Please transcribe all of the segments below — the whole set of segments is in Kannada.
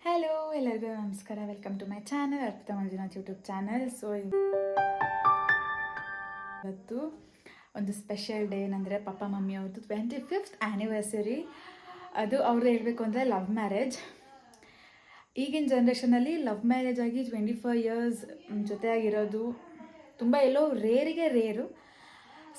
ಹಲೋ ಎಲ್ಲರಿಗೂ ನಮಸ್ಕಾರ. Welcome to my channel Arpita Manjunath YouTube channel. So ಇವತ್ತು ಒಂದು ಸ್ಪೆಷಲ್ ಡೇ ಏನಂದರೆ ಪಪ್ಪ ಮಮ್ಮಿ ಅವ್ರದ್ದು 25th ಆ್ಯನಿವರ್ಸರಿ. ಅದು ಅವ್ರದ್ದು ಹೇಳಬೇಕು ಅಂದರೆ ಲವ್ ಮ್ಯಾರೇಜ್. ಈಗಿನ ಜನ್ರೇಷನಲ್ಲಿ ಲವ್ ಮ್ಯಾರೇಜ್ ಆಗಿ 25 ಇಯರ್ಸ್ ಜೊತೆಯಾಗಿರೋದು ತುಂಬ ಎಲ್ಲೋ ರೇರು.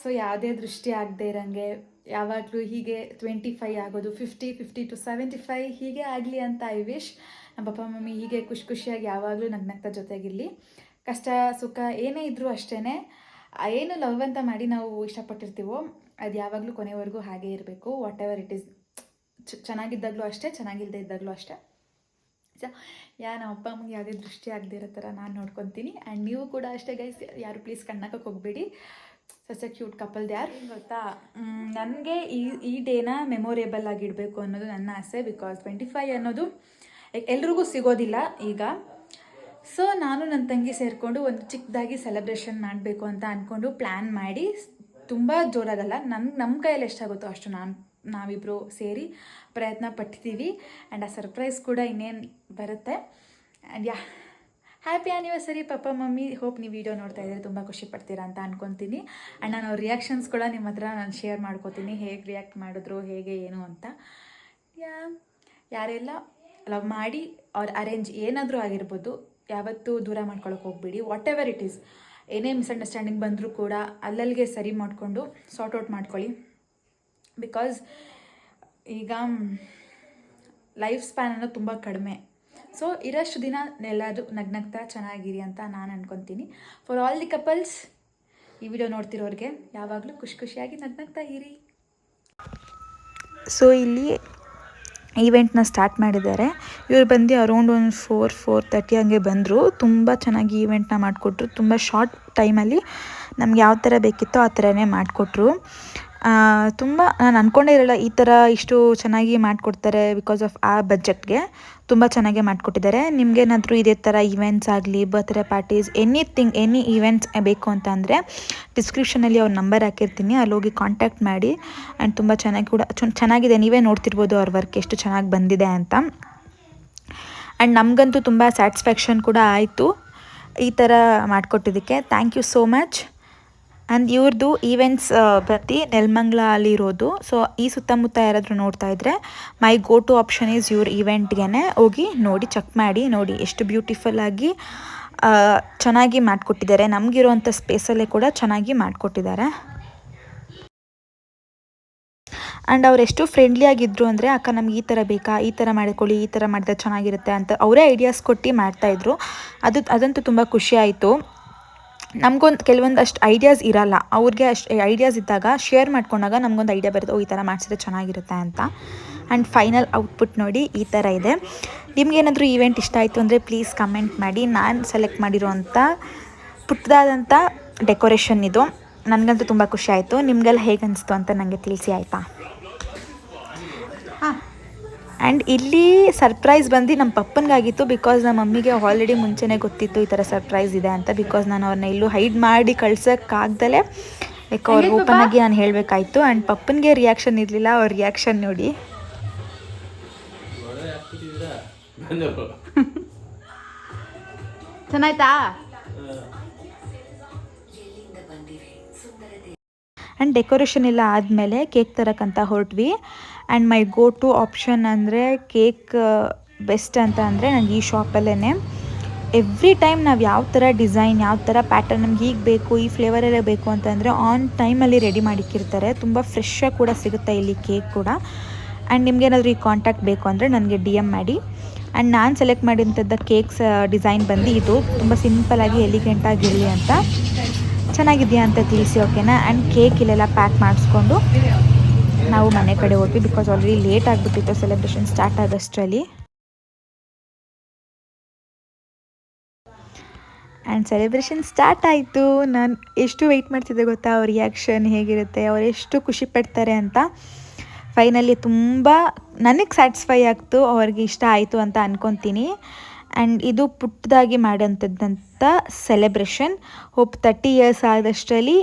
ಸೊ ಯಾವುದೇ ದೃಷ್ಟಿ ಆಗದೆ ಇರೋಂಗೆ ಯಾವಾಗಲೂ ಹೀಗೆ 25 ಆಗೋದು, 50 to 75 ಹೀಗೆ ಆಗಲಿ ಅಂತ ಐ ವಿಶ್. ನಮ್ಮ ಪಪ್ಪ ಮಮ್ಮಿ ಹೀಗೆ ಖುಷಿಯಾಗಿ ಯಾವಾಗಲೂ ನಗ್ನಗ್ತಾ ಜೊತೆಗಿರಲಿ. ಕಷ್ಟ ಸುಖ ಏನೇ ಇದ್ದರೂ ಅಷ್ಟೇ, ಏನು ಲವ್ ಅಂತ ಮಾಡಿ ನಾವು ಇಷ್ಟಪಟ್ಟಿರ್ತೀವೋ ಅದು ಯಾವಾಗಲೂ ಕೊನೆವರೆಗೂ ಹಾಗೇ ಇರಬೇಕು. ವಾಟ್ ಎವರ್ ಇಟ್ ಈಸ್, ಚೆನ್ನಾಗಿದ್ದಾಗಲೂ ಅಷ್ಟೇ, ಚೆನ್ನಾಗಿಲ್ಲದೆ ಇದ್ದಾಗಲೂ ಅಷ್ಟೇ. ಸೊ ನಮ್ಮ ಅಪ್ಪ ಅಮ್ಮಗೆ ಯಾವುದೇ ದೃಷ್ಟಿ ಆಗದೆ ಇರೋ ಥರ ನಾನು ನೋಡ್ಕೊತೀನಿ. ಆ್ಯಂಡ್ ನೀವು ಕೂಡ ಅಷ್ಟೇ ಗೈಸ್, ಯಾರು ಪ್ಲೀಸ್ ಕಣ್ಣಾಕಕ್ಕೆ ಹೋಗಬೇಡಿ. Such A cute couple they are. ಗೊತ್ತಾ, ನನಗೆ ಈ ಡೇನ ಮೆಮೊರೇಬಲ್ ಆಗಿಡಬೇಕು ಅನ್ನೋದು ನನ್ನ ಆಸೆ. ಬಿಕಾಸ್ 25 ಅನ್ನೋದು ಎಲ್ರಿಗೂ ಸಿಗೋದಿಲ್ಲ ಈಗ. ಸೊ ನಾನು ನನ್ನ ತಂಗಿ ಸೇರಿಕೊಂಡು ಒಂದು ಚಿಕ್ಕದಾಗಿ ಸೆಲೆಬ್ರೇಷನ್ ಮಾಡಬೇಕು ಅಂತ ಅಂದ್ಕೊಂಡು ಪ್ಲ್ಯಾನ್ ಮಾಡಿ, ತುಂಬ ಜೋರಾಗಲ್ಲ, ನಮ್ಮ ಕೈಯಲ್ಲಿ ಎಷ್ಟಾಗುತ್ತೋ ಅಷ್ಟು ನಾವಿಬ್ಬರು ಸೇರಿ ಪ್ರಯತ್ನ ಪಟ್ಟಿದ್ದೀವಿ. ಆ್ಯಂಡ್ ಆ ಸರ್ಪ್ರೈಸ್ ಕೂಡ ಇನ್ನೇನು ಬರುತ್ತೆ. And happy anniversary papa mummy. Hope ನೀವು ವಿಡಿಯೋ ನೋಡ್ತಾ ಇದ್ದರೆ ತುಂಬ ಖುಷಿ ಪಡ್ತೀರಾ ಅಂತ ಅಂದ್ಕೊತೀನಿ. ಆ್ಯಂಡ್ ನಾನು ಅವ್ರ ರಿಯಾಕ್ಷನ್ಸ್ ಕೂಡ ನಿಮ್ಮ ಹತ್ರ ನಾನು ಶೇರ್ ಮಾಡ್ಕೋತೀನಿ, ಹೇಗೆ ರಿಯಾಕ್ಟ್ ಮಾಡಿದ್ರು, ಹೇಗೆ ಏನು ಅಂತ. ಯಾರೆಲ್ಲ ಲವ್ ಮಾಡಿ ಅವ್ರ ಅರೇಂಜ್ ಏನಾದರೂ ಆಗಿರ್ಬೋದು, ಯಾವತ್ತೂ ದೂರ ಮಾಡ್ಕೊಳಕ್ಕೆ ಹೋಗ್ಬೇಡಿ. ವಾಟ್ ಎವರ್ ಇಟ್ ಈಸ್, ಏನೇ ಮಿಸ್ಅಂಡರ್ಸ್ಟ್ಯಾಂಡಿಂಗ್ ಬಂದರೂ ಕೂಡ ಅಲ್ಲಲ್ಲಿಗೆ ಸರಿ ಮಾಡಿಕೊಂಡು ಸಾರ್ಟ್ ಔಟ್ ಮಾಡ್ಕೊಳ್ಳಿ. ಬಿಕಾಸ್ ಈಗ ಲೈಫ್ ಸ್ಪ್ಯಾನ್ ಅನ್ನೋದು ತುಂಬ ಕಡಿಮೆ. ಸೊ ಇರೋಷ್ಟು ದಿನ ಎಲ್ಲರೂ ನಗ್ನಗ್ತಾ ಚೆನ್ನಾಗಿರಿ ಅಂತ ನಾನು ಅಂದ್ಕೊತೀನಿ. ಫಾರ್ ಆಲ್ ದಿ ಕಪಲ್ಸ್, ಈ ವಿಡಿಯೋ ನೋಡ್ತಿರೋರಿಗೆ ಯಾವಾಗಲೂ ಖುಷಿಯಾಗಿ ನಗ್ನಗ್ತಾ ಇರಿ. ಸೊ ಇಲ್ಲಿ ಈವೆಂಟ್ನ ಸ್ಟಾರ್ಟ್ ಮಾಡಿದ್ದಾರೆ. ಇವ್ರು ಬಂದು ಅರೌಂಡ್ ಒಂದು 4:30 ಹಂಗೆ ಬಂದರು. ತುಂಬ ಚೆನ್ನಾಗಿ ಈವೆಂಟ್ನ ಮಾಡಿಕೊಟ್ರು. ತುಂಬ ಶಾರ್ಟ್ ಟೈಮಲ್ಲಿ ನಮ್ಗೆ ಯಾವ ಥರ ಬೇಕಿತ್ತೋ ಆ ಥರನೇ ಮಾಡಿಕೊಟ್ರು. ತುಂಬ ನಾನು ಅಂದ್ಕೊಂಡೇ ಇರಲ್ಲ ಈ ಥರ ಇಷ್ಟು ಚೆನ್ನಾಗಿ ಮಾಡಿಕೊಡ್ತಾರೆ. ಬಿಕಾಸ್ ಆಫ್ ಆ ಬಜೆಟ್ಗೆ ತುಂಬ ಚೆನ್ನಾಗೇ ಮಾಡಿಕೊಟ್ಟಿದ್ದಾರೆ. ನಿಮಗೇನಾದರೂ ಇದೇ ಥರ ಈವೆಂಟ್ಸ್ ಆಗಲಿ, ಬರ್ತ್ಡೇ ಪಾರ್ಟೀಸ್, ಎನಿ ಈವೆಂಟ್ಸ್ ಬೇಕು ಅಂತ ಅಂದರೆ ಡಿಸ್ಕ್ರಿಪ್ಷನಲ್ಲಿ ಅವ್ರ ನಂಬರ್ ಹಾಕಿರ್ತೀನಿ, ಅಲ್ಲಿ ಹೋಗಿ ಕಾಂಟ್ಯಾಕ್ಟ್ ಮಾಡಿ. ಆ್ಯಂಡ್ ತುಂಬ ಚೆನ್ನಾಗಿದೆ. ನೀವೇ ನೋಡ್ತಿರ್ಬೋದು ಅವ್ರ ವರ್ಕ್ ಎಷ್ಟು ಚೆನ್ನಾಗಿ ಬಂದಿದೆ ಅಂತ. ಆ್ಯಂಡ್ ನಮಗಂತೂ ತುಂಬ ಸ್ಯಾಟಿಸ್ಫ್ಯಾಕ್ಷನ್ ಕೂಡ ಆಯಿತು ಈ ಥರ ಮಾಡಿಕೊಟ್ಟಿದ್ದಕ್ಕೆ. Thank you so much. And ಇವ್ರದ್ದು ಈವೆಂಟ್ಸ್ ಪ್ರತಿ ನೆಲಮಂಗಲ ಅಲ್ಲಿರೋದು. ಸೊ ಈ ಸುತ್ತಮುತ್ತ ಯಾರಾದರೂ ನೋಡ್ತಾ ಇದ್ದರೆ my go to option is ಇವ್ರ ಈವೆಂಟ್ಗೆ ಹೋಗಿ ನೋಡಿ, ಚೆಕ್ ಮಾಡಿ ನೋಡಿ ಎಷ್ಟು ಬ್ಯೂಟಿಫುಲ್ಲಾಗಿ ಚೆನ್ನಾಗಿ ಮಾಡಿಕೊಟ್ಟಿದ್ದಾರೆ. ನಮಗಿರೋವಂಥ ಸ್ಪೇಸಲ್ಲೇ ಕೂಡ ಚೆನ್ನಾಗಿ ಮಾಡಿಕೊಟ್ಟಿದ್ದಾರೆ. ಆ್ಯಂಡ್ ಅವ್ರು ಎಷ್ಟು ಫ್ರೆಂಡ್ಲಿ ಆಗಿದ್ದರು ಅಂದರೆ, ಅಕ್ಕ ನಮ್ಗೆ ಈ ಥರ ಬೇಕಾ, ಈ ಥರ ಮಾಡಿಕೊಳ್ಳಿ, ಈ ಥರ ಮಾಡಿದ್ರೆ ಚೆನ್ನಾಗಿರುತ್ತೆ ಅಂತ ಅವರೇ ಐಡಿಯಾಸ್ ಕೊಟ್ಟು ಮಾಡ್ತಾಯಿದ್ರು. ಅದಂತೂ ತುಂಬ ಖುಷಿ ಆಯಿತು. ಕೆಲವೊಂದಷ್ಟು ಐಡಿಯಾಸ್ ಇರಲ್ಲ, ಅವ್ರಿಗೆ ಅಷ್ಟು ಐಡಿಯಾಸ್ ಇದ್ದಾಗ ಶೇರ್ ಮಾಡ್ಕೊಂಡಾಗ ನಮಗೊಂದು ಐಡಿಯಾ ಬರುತ್ತೆ, ಈ ಥರ ಮಾಡಿಸಿದ್ರೆ ಚೆನ್ನಾಗಿರುತ್ತೆ ಅಂತ. ಆ್ಯಂಡ್ ಫೈನಲ್ ಔಟ್ಪುಟ್ ನೋಡಿ ಈ ಥರ ಇದೆ. ನಿಮ್ಗೇನಾದರೂ ಈವೆಂಟ್ ಇಷ್ಟ ಆಯಿತು ಅಂದರೆ ಪ್ಲೀಸ್ ಕಮೆಂಟ್ ಮಾಡಿ. ನಾನು ಸೆಲೆಕ್ಟ್ ಮಾಡಿರೋವಂಥ ಪುಟ್ಟದಾದಂಥ ಡೆಕೋರೇಷನ್ ಇದು. ನನಗಂತೂ ತುಂಬ ಖುಷಿ ಆಯಿತು. ನಿಮಗೆಲ್ಲ ಹೇಗೆ ಅನಿಸ್ತು ಅಂತ ನನಗೆ ತಿಳಿಸಿ, ಆಯಿತಾ? ಆ್ಯಂಡ್ ಇಲ್ಲಿ ಸರ್ಪ್ರೈಸ್ ಬಂದು ನಮ್ಮ ಪಪ್ಪನಿಗಾಗಿತ್ತು. ಬಿಕಾಸ್ ನಮ್ಮ ಮಮ್ಮಿಗೆ ಆಲ್ರೆಡಿ ಮುಂಚೆನೇ ಗೊತ್ತಿತ್ತು ಈ ಥರ ಸರ್ಪ್ರೈಸ್ ಇದೆ ಅಂತ. ಬಿಕಾಸ್ ನಾನು ಅವ್ರನ್ನ ಎಲ್ಲೂ ಹೈಡ್ ಮಾಡಿ ಕಳ್ಸೋಕ್ಕಾಗ್ದಲೇ ಲೈಕ್ ಅವ್ರು ಓಪನ್ ಆಗಿ ನಾನು ಹೇಳಬೇಕಾಯ್ತು. ಆ್ಯಂಡ್ ಪಪ್ಪನಿಗೆ ರಿಯಾಕ್ಷನ್ ಇರಲಿಲ್ಲ, ಅವ್ರ ರಿಯಾಕ್ಷನ್ ನೋಡಿ. ಚೆನ್ನಾಯ್ತಾ? ಆ್ಯಂಡ್ ಡೆಕೋರೇಷನ್ ಎಲ್ಲ ಆದಮೇಲೆ ಕೇಕ್ ತರೋಕ್ಕಂತ ಹೊರಟ್ವಿ. And my go to option ಅಂದರೆ ಕೇಕ್ ಬೆಸ್ಟ್ ಅಂತ ಅಂದರೆ ನನಗೆ ಈ ಶಾಪಲ್ಲೇ ಎವ್ರಿ ಟೈಮ್ ನಾವು ಯಾವ ಥರ ಡಿಸೈನ್, ಯಾವ ಥರ ಪ್ಯಾಟರ್ನ್ ನಮ್ಗೆ ಹೀಗೆ ಬೇಕು, ಈ ಫ್ಲೇವರಲ್ಲೇ ಬೇಕು ಅಂತಂದರೆ ಆನ್ ಟೈಮಲ್ಲಿ ರೆಡಿ ಮಾಡಿಕ್ಕಿರ್ತಾರೆ. ತುಂಬ ಫ್ರೆಶ್ಶಾಗಿ ಕೂಡ ಸಿಗುತ್ತೆ ಇಲ್ಲಿ ಕೇಕ್ ಕೂಡ. ಆ್ಯಂಡ್ ನಿಮ್ಗೇನಾದರೂ ಈ ಕಾಂಟ್ಯಾಕ್ಟ್ ಬೇಕು ಅಂದರೆ ನನಗೆ DM ಮಾಡಿ. ಆ್ಯಂಡ್ ನಾನು ಸೆಲೆಕ್ಟ್ ಮಾಡಿದಂಥದ್ದು ಕೇಕ್ಸ್ ಡಿಸೈನ್ ಬಂದು ಇದು ತುಂಬ ಸಿಂಪಲಾಗಿ ಎಲಿಗೆಂಟಾಗಿರಲಿ ಅಂತ. ಚೆನ್ನಾಗಿದೆಯಾ ಅಂತ ತಿಳಿಸಿ, ಓಕೆನಾ? ಆ್ಯಂಡ್ ಕೇಕ್ ಇಲ್ಲೆಲ್ಲ ಪ್ಯಾಕ್ ಮಾಡಿಸ್ಕೊಂಡು ನಾವು ಮನೆ ಕಡೆ ಹೋದ್ವಿ. ಬಿಕಾಸ್ ಆಲ್ರೆಡಿ ಲೇಟ್ ಆಗಿಬಿಟ್ಟಿತ್ತು ಸೆಲೆಬ್ರೇಷನ್ ಸ್ಟಾರ್ಟ್ ಆಗೋಷ್ಟರಲ್ಲಿ. ಆ್ಯಂಡ್ ಸೆಲೆಬ್ರೇಷನ್ ಸ್ಟಾರ್ಟ್ ಆಯಿತು. ನಾನು ಎಷ್ಟು ವೆಯ್ಟ್ ಮಾಡ್ತಿದ್ದೆ ಗೊತ್ತಾ, ಅವ್ರ ರಿಯಾಕ್ಷನ್ ಹೇಗಿರುತ್ತೆ, ಅವ್ರು ಎಷ್ಟು ಖುಷಿ ಪಡ್ತಾರೆ ಅಂತ. ಫೈನಲಿ ತುಂಬ ನನಗೆ ಸ್ಯಾಟಿಸ್ಫೈ ಆಗ್ತು, ಅವ್ರಿಗೆ ಇಷ್ಟ ಆಯಿತು ಅಂತ ಅಂದ್ಕೊತೀನಿ. ಆ್ಯಂಡ್ ಇದು ಪುಟ್ಟದಾಗಿ ಮಾಡೋಂಥದ್ದಂಥ ಸೆಲೆಬ್ರೇಷನ್. ಹೋಪ್ 30 ಇಯರ್ಸ್ ಆದಷ್ಟರಲ್ಲಿ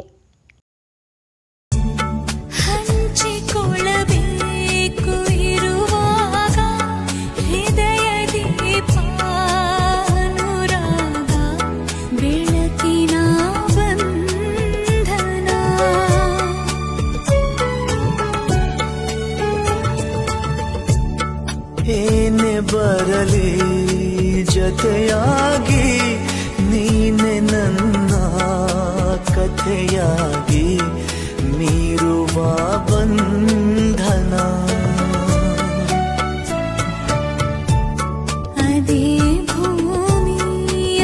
ಹಂಚಿಕೊಳ್ಳಬೇಕು ಇರುವಾಗ ಹೃದಯದಿ ಬರಲಿ ಜೊತೆಯಾಗಿ ನೀನೆ ನನ್ನ ಕಥೆಯಾಗಿ ಮೀರುವ ಬಂಧನ ಅದೇ ಭೂಮಿ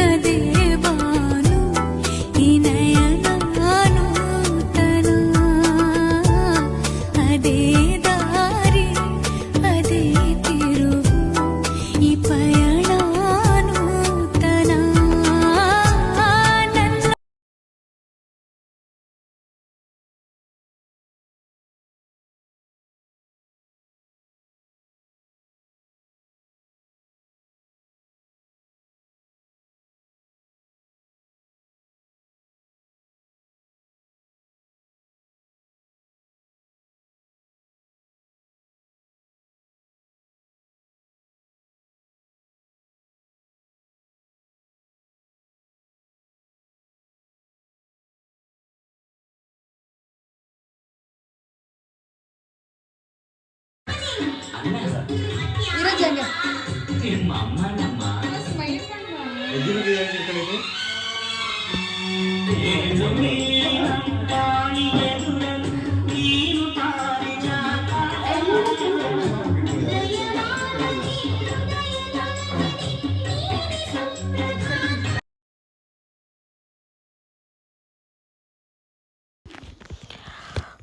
ಅದೇ ಬಾನು ಈ ನಯನ ನೂತನ ಅದೇ ದಾರಿ ಅದೇ ತಿರುವು ಈ ಪಯಣ ನೂತನ ನನ್ನ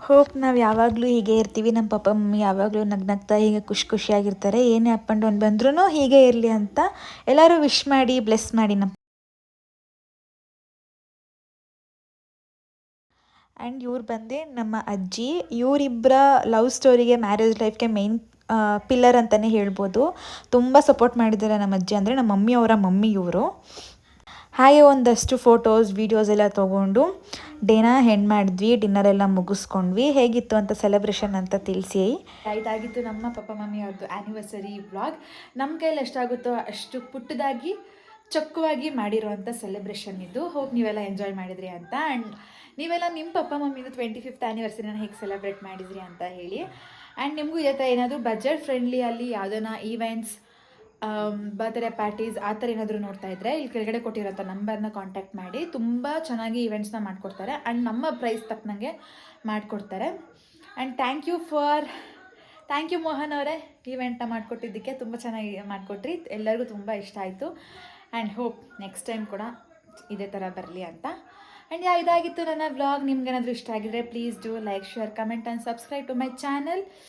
ಹೋಪ್ ನಾವು ಯಾವಾಗಲೂ ಹೀಗೆ ಇರ್ತೀವಿ, ನಮ್ಮ ಪಪ್ಪ ಮಮ್ಮಿ ಯಾವಾಗಲೂ ನಗ್ನಗ್ತಾ ಹೀಗೆ ಖುಷಿಯಾಗಿರ್ತಾರೆ. ಏನೇ ಅಪ್ ಆ್ಯಂಡ್ ಡೌನ್ ಬಂದ್ರೂ ಹೀಗೆ ಇರಲಿ ಅಂತ ಎಲ್ಲರೂ ವಿಶ್ ಮಾಡಿ ಬ್ಲೆಸ್ ಮಾಡಿ ನಮ್ಮ. ಆ್ಯಂಡ್ ಇವ್ರು ಬಂದು ನಮ್ಮ ಅಜ್ಜಿ. ಇವರಿಬ್ಬರ ಲವ್ ಸ್ಟೋರಿಗೆ, ಮ್ಯಾರೇಜ್ ಲೈಫ್ಗೆ ಮೇನ್ ಪಿಲ್ಲರ್ ಅಂತಲೇ ಹೇಳ್ಬೋದು. ತುಂಬ ಸಪೋರ್ಟ್ ಮಾಡಿದ್ದಾರೆ ನಮ್ಮ ಅಜ್ಜಿ, ಅಂದರೆ ನಮ್ಮ ಮಮ್ಮಿ ಅವರ ಮಮ್ಮಿ ಇವರು. ಹಾಗೆ ಒಂದಷ್ಟು ಫೋಟೋಸ್ ವೀಡಿಯೋಸ್ ಎಲ್ಲ ತೊಗೊಂಡು ಡೇನ ಹೆಣ್ಣು ಮಾಡಿದ್ವಿ, ಡಿನ್ನರ್ ಎಲ್ಲ ಮುಗಿಸ್ಕೊಂಡ್ವಿ. ಹೇಗಿತ್ತು ಅಂತ ಸೆಲೆಬ್ರೇಷನ್ ಅಂತ ತಿಳಿಸಿ. ಇದಾಗಿತ್ತು ನಮ್ಮ ಪಪ್ಪ ಮಮ್ಮಿ ಅವ್ರದ್ದು ಆ್ಯನಿವರ್ಸರಿ ವ್ಲಾಗ್. ನಮ್ಮ ಕೈಯಲ್ಲಿ ಎಷ್ಟಾಗುತ್ತೋ ಅಷ್ಟು ಪುಟ್ಟದಾಗಿ ಚೊಕ್ಕವಾಗಿ ಮಾಡಿರೋವಂಥ ಸೆಲೆಬ್ರೇಷನ್ ಇದು. ಹೋಪ್ ನೀವೆಲ್ಲ ಎಂಜಾಯ್ ಮಾಡಿದ್ರಿ ಅಂತ. ಆ್ಯಂಡ್ ನೀವೆಲ್ಲ ನಿಮ್ಮ ಪಪ್ಪ ಮಮ್ಮಿದು 25th ಆ್ಯನಿವರ್ಸರಿನ ಹೇಗೆ ಸೆಲೆಬ್ರೇಟ್ ಮಾಡಿದ್ರಿ ಅಂತ ಹೇಳಿ. ಆ್ಯಂಡ್ ನಿಮಗೂ ಇದೇ ಥರ ಏನಾದರೂ ಬಜೆಟ್ ಫ್ರೆಂಡ್ಲಿಯಲ್ಲಿ ಯಾವುದನ್ನ ಈವೆಂಟ್ಸ್, ಬರ್ತ್ಡೇ ಪಾರ್ಟೀಸ್ ಆ ಥರ ಏನಾದರೂ ನೋಡ್ತಾ ಇದ್ದರೆ ಇಲ್ಲಿ ಕೆಳಗಡೆ ಕೊಟ್ಟಿರೋಂಥ ನಂಬರ್ನ ಕಾಂಟ್ಯಾಕ್ಟ್ ಮಾಡಿ. ತುಂಬ ಚೆನ್ನಾಗಿ ಈವೆಂಟ್ಸ್ನ ಮಾಡಿಕೊಡ್ತಾರೆ ಆ್ಯಂಡ್ ನಮ್ಮ ಪ್ರೈಸ್ ತಕ್ಕನಂಗೆ ಮಾಡಿಕೊಡ್ತಾರೆ. ಆ್ಯಂಡ್ ಥ್ಯಾಂಕ್ ಯು ಮೋಹನ್ ಅವರೇ, ಈವೆಂಟ್ನ ಮಾಡಿಕೊಟ್ಟಿದ್ದಕ್ಕೆ ತುಂಬ ಚೆನ್ನಾಗಿ ಮಾಡಿಕೊಟ್ರಿ. ಎಲ್ಲರಿಗೂ ತುಂಬ ಇಷ್ಟ ಆಯಿತು. ಆ್ಯಂಡ್ ಹೋಪ್ ನೆಕ್ಸ್ಟ್ ಟೈಮ್ ಕೂಡ ಇದೇ ಥರ ಬರಲಿ ಅಂತ. ಆ್ಯಂಡ್ ಇದಾಗಿತ್ತು ನನ್ನ ವ್ಲಾಗ್. ನಿಮ್ಗೇನಾದರೂ ಇಷ್ಟ ಆಗಿದ್ರೆ please do like, share, comment and subscribe to my channel.